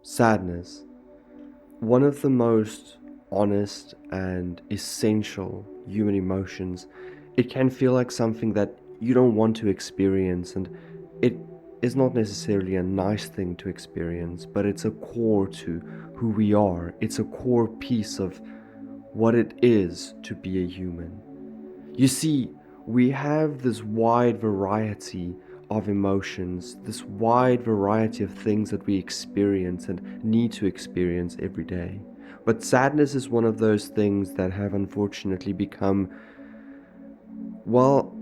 Sadness, one of the most honest and essential human emotions. It can feel like something that you don't want to experience, and it is not necessarily a nice thing to experience, but it's a core to who we are. It's a core piece of what it is to be a human. You see, we have this wide variety of emotions, this wide variety of things that we experience and need to experience every day. But sadness is one of those things that have unfortunately become, well,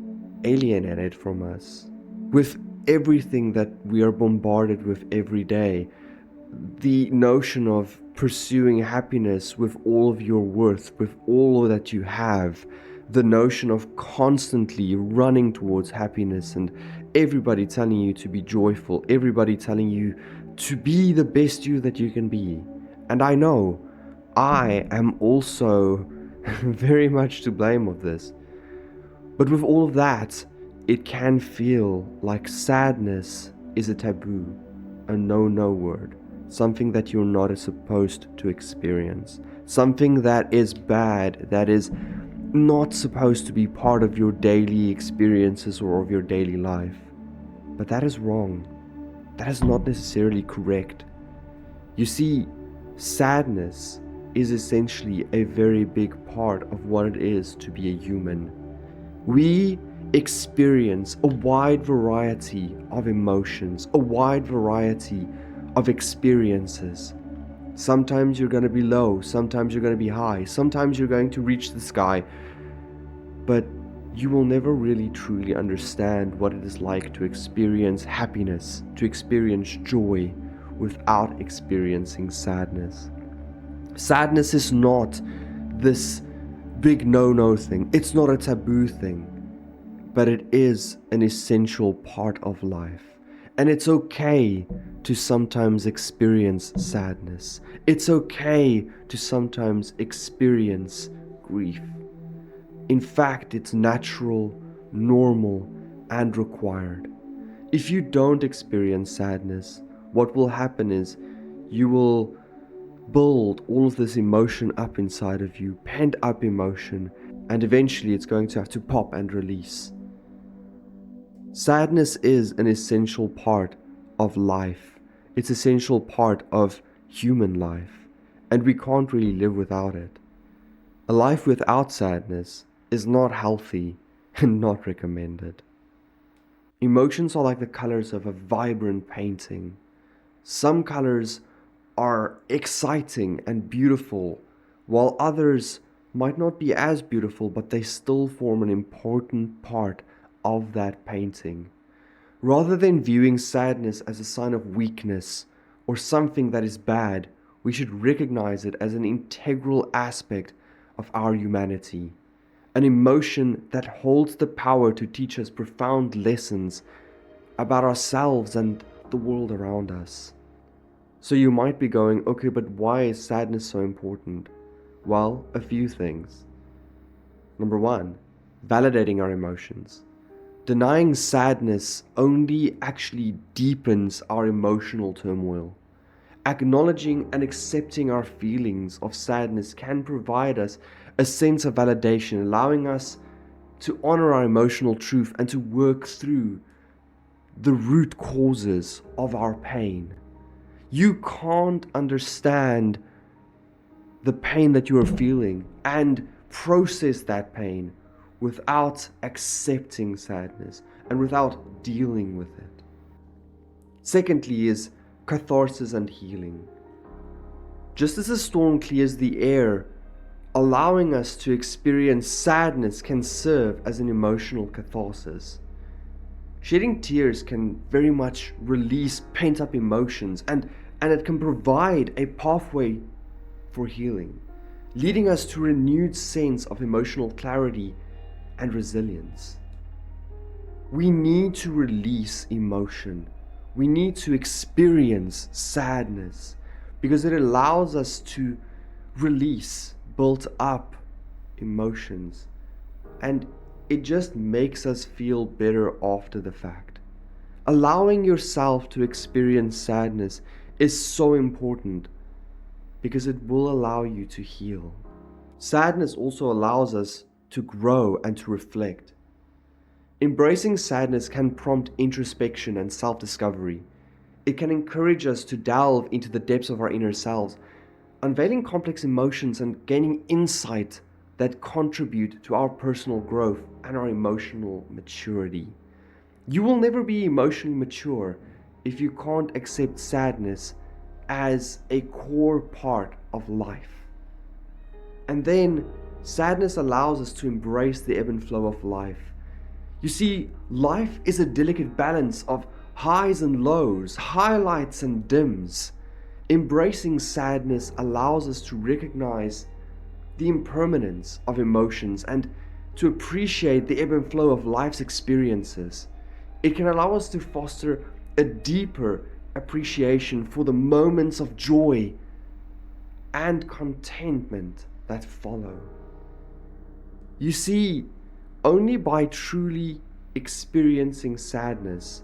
alienated from us. With everything that we are bombarded with every day, the notion of pursuing happiness with all of your worth, with all that you have, the notion of constantly running towards happiness and everybody telling you to be joyful, everybody telling you to be the best you that you can be. And I know I am also very much to blame of this. But with all of that, it can feel like sadness is a taboo, a no word, something that you're not supposed to experience, something that is bad, that is not supposed to be part of your daily experiences or of your daily life. But that is wrong. That is not necessarily correct. You see, sadness is essentially a very big part of what it is to be a human. We experience a wide variety of emotions, a wide variety of experiences. Sometimes you're going to be low, sometimes you're going to be high, sometimes you're going to reach the sky, but you will never really truly understand what it is like to experience happiness, to experience joy without experiencing sadness. Sadness is not this big no thing. It's not a taboo thing, but it is an essential part of life. And it's okay to sometimes experience sadness. It's okay to sometimes experience grief. In fact, it's natural, normal, and required. If you don't experience sadness, what will happen is you will build all of this emotion up inside of you, pent up emotion, and eventually it's going to have to pop and release. Sadness is an essential part of life. It's an essential part of human life, and we can't really live without it. A life without sadness is not healthy and not recommended. Emotions are like the colors of a vibrant painting. Some colors are exciting and beautiful, while others might not be as beautiful, but they still form an important part of that painting. Rather than viewing sadness as a sign of weakness or something that is bad, we should recognize it as an integral aspect of our humanity, an emotion that holds the power to teach us profound lessons about ourselves and the world around us. So you might be going, okay, but why is sadness so important? Well, a few things. Number one, validating our emotions. Denying sadness only actually deepens our emotional turmoil. Acknowledging and accepting our feelings of sadness can provide us a sense of validation, allowing us to honor our emotional truth and to work through the root causes of our pain. You can't understand the pain that you are feeling and process that pain without accepting sadness and without dealing with it. Secondly is catharsis and healing. Just as a storm clears the air, allowing us to experience sadness can serve as an emotional catharsis. Shedding tears can very much release pent-up emotions and it can provide a pathway for healing, leading us to a renewed sense of emotional clarity and resilience. We need to release emotion. We need to experience sadness because it allows us to release built up emotions, and it just makes us feel better after the fact. Allowing yourself to experience sadness is so important because it will allow you to heal. Sadness also allows us to grow and to reflect. Embracing sadness can prompt introspection and self-discovery. It can encourage us to delve into the depths of our inner selves, unveiling complex emotions and gaining insight that contribute to our personal growth and our emotional maturity. You will never be emotionally mature if you can't accept sadness as a core part of life. And then sadness allows us to embrace the ebb and flow of life. You see, life is a delicate balance of highs and lows, highlights and dims. Embracing sadness allows us to recognize the impermanence of emotions and to appreciate the ebb and flow of life's experiences. It can allow us to foster a deeper appreciation for the moments of joy and contentment that follow. You see, only by truly experiencing sadness,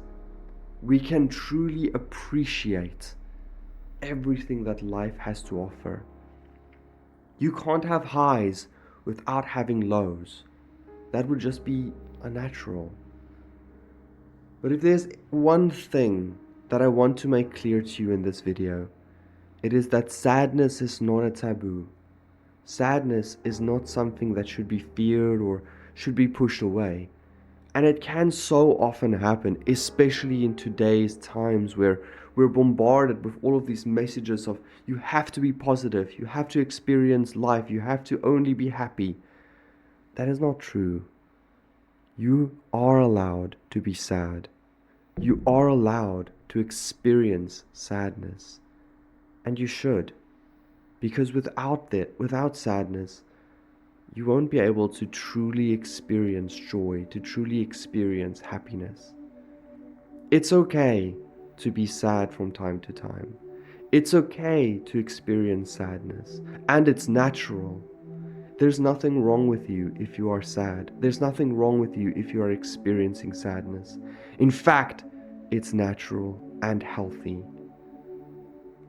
we can truly appreciate everything that life has to offer. You can't have highs without having lows. That would just be unnatural. But if there's one thing that I want to make clear to you in this video, it is that sadness is not a taboo. Sadness is not something that should be feared or should be pushed away. And it can so often happen, especially in today's times where we're bombarded with all of these messages of you have to be positive, you have to experience life, you have to only be happy. That is not true. You are allowed to be sad. You are allowed to experience sadness. And you should. Because without sadness, you won't be able to truly experience joy, to truly experience happiness. It's okay to be sad from time to time. It's okay to experience sadness, and it's natural. There's nothing wrong with you if you are sad. There's nothing wrong with you if you are experiencing sadness. In fact, it's natural and healthy.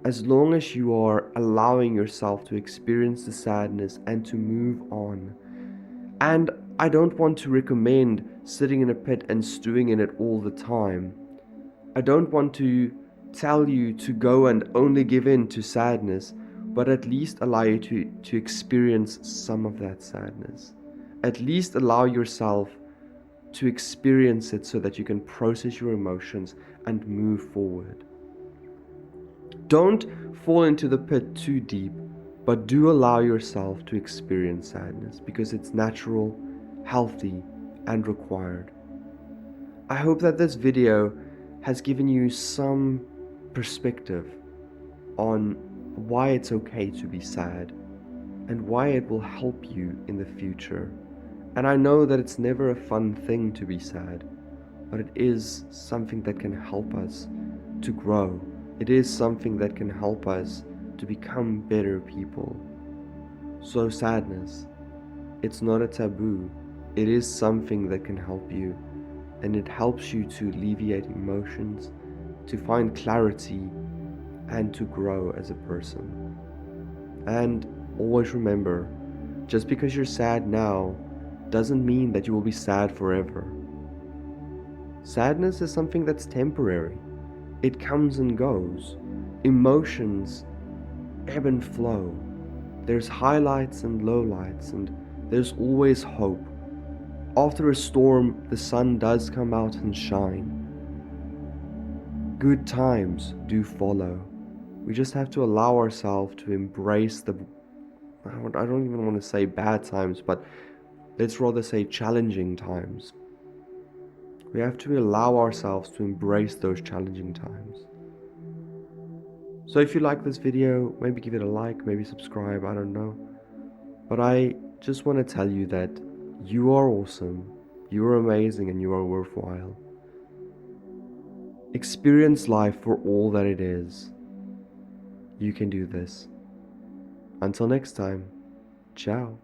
As long as you are allowing yourself to experience the sadness and to move on. And I don't want to recommend sitting in a pit and stewing in it all the time. I don't want to tell you to go and only give in to sadness, but at least allow you to experience some of that sadness. At least allow yourself to experience it so that you can process your emotions and move forward. Don't fall into the pit too deep, but do allow yourself to experience sadness because it's natural, healthy, and required. I hope that this video has given you some perspective on why it's okay to be sad and why it will help you in the future. And I know that it's never a fun thing to be sad, but it is something that can help us to grow. It is something that can help us to become better people. So sadness, it's not a taboo. It is something that can help you, and it helps you to alleviate emotions, to find clarity, and to grow as a person. And always remember, just because you're sad now doesn't mean that you will be sad forever. Sadness is something that's temporary. It comes and goes. Emotions ebb and flow. There's highlights and lowlights, and there's always hope. After a storm, the sun does come out and shine. Good times do follow. We just have to allow ourselves to embrace I don't even want to say bad times, but let's rather say challenging times. We have to allow ourselves to embrace those challenging times. So if you like this video, maybe give it a like, maybe subscribe, I don't know. But I just want to tell you that you are awesome, you are amazing, and you are worthwhile. Experience life for all that it is. You can do this. Until next time, ciao.